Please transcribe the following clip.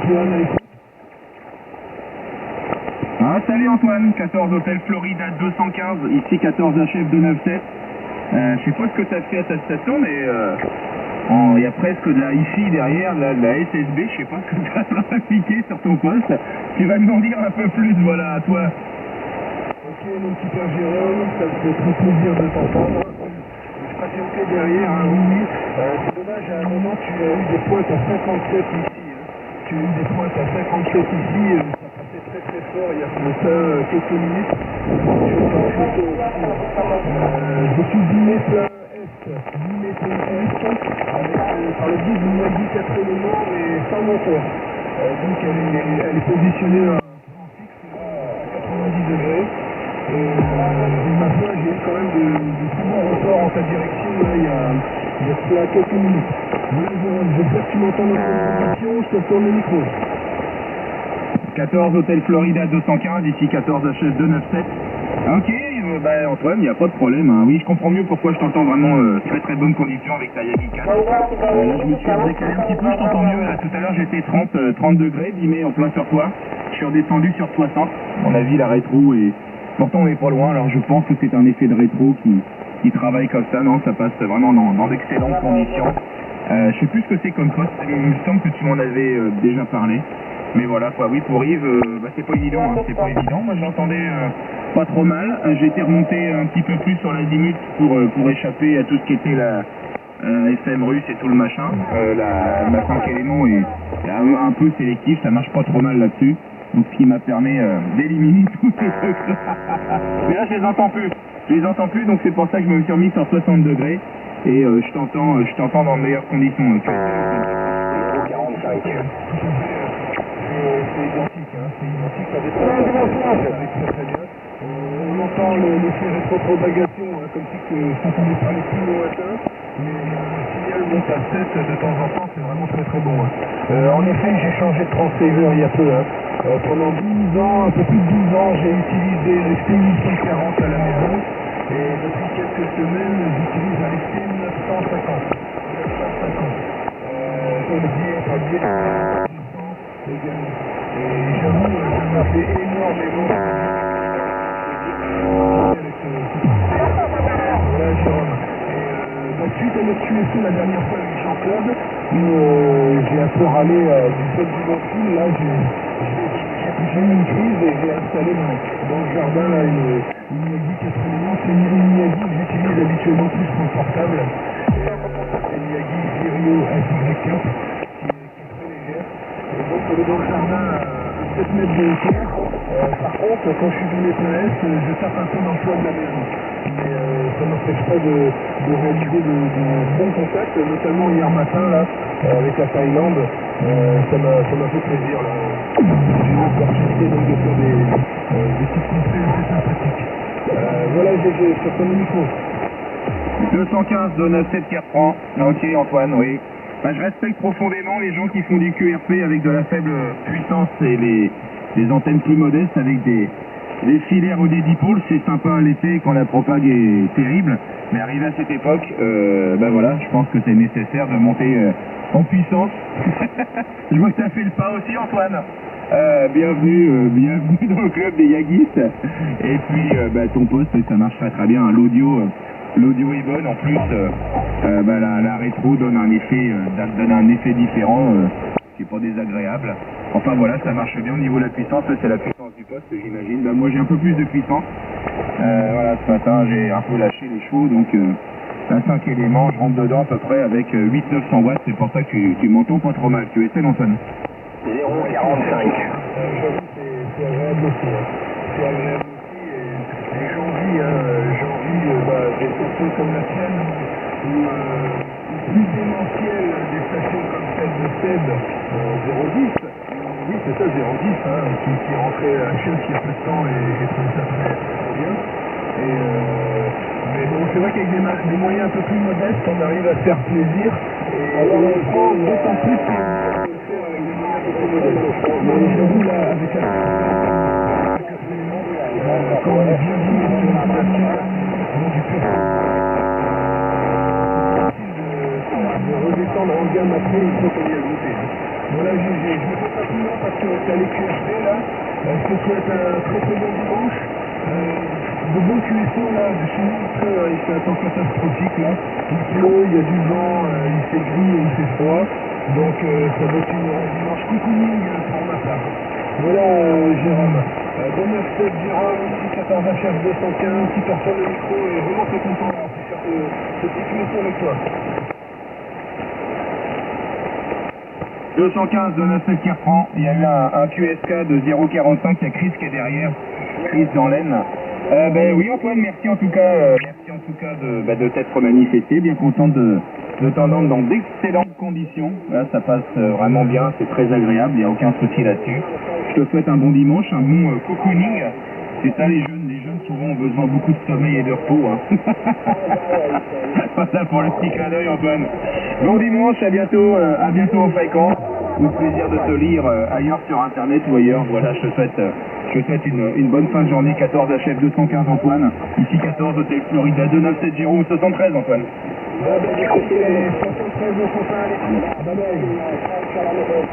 Antoine à l'écoute. Ah, salut Antoine, 14 Hôtel Florida 215, ici 14 HF 297. Je sais pas ce que tu as fait à ta station, mais il y a presque de la hi-fi derrière, de la SSB, je sais pas ce que tu as trafiqué sur ton poste. Tu vas nous en dire un peu plus, voilà, à toi. Ok, mon petit père Jérôme, ça me fait très plaisir de t'entendre. Je patientais derrière, hein, oui. C'est dommage, à un moment, tu as eu des pointes à 57 ici. Hein. Tu as eu des pointes à 57 ici, ça passait très très fort il y a de ça quelques minutes. Je suis dîné plein Est, dîné plein Est, avec, par le biais d'une Maggie 4 éléments, mais sans moteur. Donc elle est positionnée à un plan fixe, là, à 90 degrés. Et ma foi, j'ai eu quand même de très bons reports en ta direction là, il y a cela quelques minutes. Voilà, Jérôme, j'espère que tu m'entends dans les conditions, je te tourne le micro. 14 Hôtel Florida 215, ici 14 HF 297. Ok, Antoine, il n'y a pas de problème. Hein. Oui, je comprends mieux pourquoi je t'entends vraiment très très bonne condition avec ta Yagi 4. Là, je me suis redécalé un petit peu, je t'entends mieux. Là, tout à l'heure, j'étais 30 degrés, dimé en plein sur toi. Je suis redescendu sur 60. À mon avis, la rétro est... Pourtant, on n'est pas loin, alors je pense que c'est un effet de rétro qui travaille comme ça. Non, ça passe vraiment dans d'excellentes conditions. Je sais plus ce que c'est comme poste. Il me semble que tu m'en avais déjà parlé. Mais voilà quoi, oui, pour Yves, c'est pas évident, hein, c'est pas évident. Moi je l'entendais pas trop mal. J'ai été remonté un petit peu plus sur l'azimut pour échapper à tout ce qui était la FM russe et tout le machin. La 5 éléments est un peu sélectif, ça marche pas trop mal là-dessus. Donc ce qui m'a permis d'éliminer tous ces trucs. Mais là je les entends plus. Je les entends plus, donc c'est pour ça que je me suis remis sur 60 degrés. Et je t'entends dans de meilleures conditions. 45. C'est identique, hein, c'est identique, ça dépend, ça arrive très très bien. On entend l'effet rétropropagation, hein, comme si ça tombait par les plus lointains, mais le signal monte à 7 de temps en temps, c'est vraiment très très bon. Hein. En effet, j'ai changé de transceiver il y a peu. Hein. Pendant 12 ans, un peu plus de 12 ans, j'ai utilisé un XT 840 à la maison, et depuis quelques semaines, j'utilise un XT 950. Également. Et j'avoue, je me fais énormément avec voilà, Jérôme. Et donc, suite à notre QSO la dernière fois avec Jean-Claude, j'ai un peu râlé du fait du bon fil. Là, j'ai mis une crise et j'ai installé dans le jardin là, une Yagi 4 éléments. C'est une Yagi que j'utilise habituellement plus pour le portable. C'est une Yagi Virio SY4. Donc elle est dans le jardin à 7 mètres de hauteur. Par contre, quand je suis venu plein Est, je tape un peu dans le toit de la maison. Mais ça ne m'empêche pas de réaliser de bons contacts, notamment hier matin là, avec la Thaïlande. Ça m'a fait plaisir. J'ai eu l'opportunité donc de faire des petites contrées assez sympathiques. Voilà GG, sur ton micro. 215 de 97 qui reprend. Ok Antoine, oui. Je respecte profondément les gens qui font du QRP avec de la faible puissance et les antennes plus modestes avec des filaires ou des dipôles. C'est sympa à l'été quand la propague est terrible. Mais arrivé à cette époque, voilà, je pense que c'est nécessaire de monter en puissance. Je vois que tu as fait le pas aussi Antoine. Bienvenue dans le club des Yagistes. Et puis ton poste, ça marche très très bien. L'audio est bonne, en plus la rétro donne un effet différent qui n'est pas désagréable. Enfin voilà, ça marche bien au niveau de la puissance, c'est la puissance du poste j'imagine. Moi j'ai un peu plus de puissance. Voilà, ce matin j'ai un peu lâché les chevaux, donc la 5 éléments, je rentre dedans à peu près avec 800-900 watts, c'est pour ça que tu m'entends pas trop mal. Tu essaies Antoine 0,45. J'avoue, c'est agréable aussi. Hein. C'est agréable aussi et j'envie des stations comme la tienne ou plus démentielles des stations comme celle de SEB 010. Oui, c'est ça, 010, hein, qui est rentré à Chef il y a peu de temps et j'ai trouvé ça très, très bien. Mais bon, c'est vrai qu'avec des moyens un peu plus modestes, on arrive à se faire plaisir et on prend d'autant plus que le faire avec des moyens un peu plus modestes. Mais j'avoue, là, avec la quand on est bien dîné sur une station, on a du pur. C'est difficile de redescendre en gamme après une fois qu'on y a goûté. Voilà, GG. rapidement parce que t'as les QSD là. Je te souhaite un très très bon dimanche. De bons QSO là, de chez nous il fait un temps catastrophique là. Il pleut, il y a du vent, il fait gris et il fait froid. Donc ça va être un dimanche cocooning pour ma part. Voilà Jérôme. 297 Jérôme, 14 HF 215, qui perçoit le micro et vraiment très content de faire ce petit QSO avec toi. 215 de 97 qui reprend. Il y a eu un QSK de 0,45. Il y a Chris qui est derrière. Chris dans l'aine. Ben oui Antoine, merci en tout cas de t'être manifesté. Bien content de t'entendre dans d'excellentes conditions. Là, ça passe vraiment bien. C'est très agréable. Il n'y a aucun souci là-dessus. Je te souhaite un bon dimanche, un bon cocooning. C'est ça les jeunes souvent ont besoin beaucoup de sommeil et de repos. Hein. Voilà pour le petit clin d'œil Antoine. Bon dimanche, à bientôt aux fréquences. Au plaisir de te lire ailleurs sur internet ou ailleurs. Voilà, je te souhaite une bonne fin de journée. 14 HF 215 Antoine. Ici 14 Hôtel Florida 297 Jérôme 73 Antoine. Bye bye.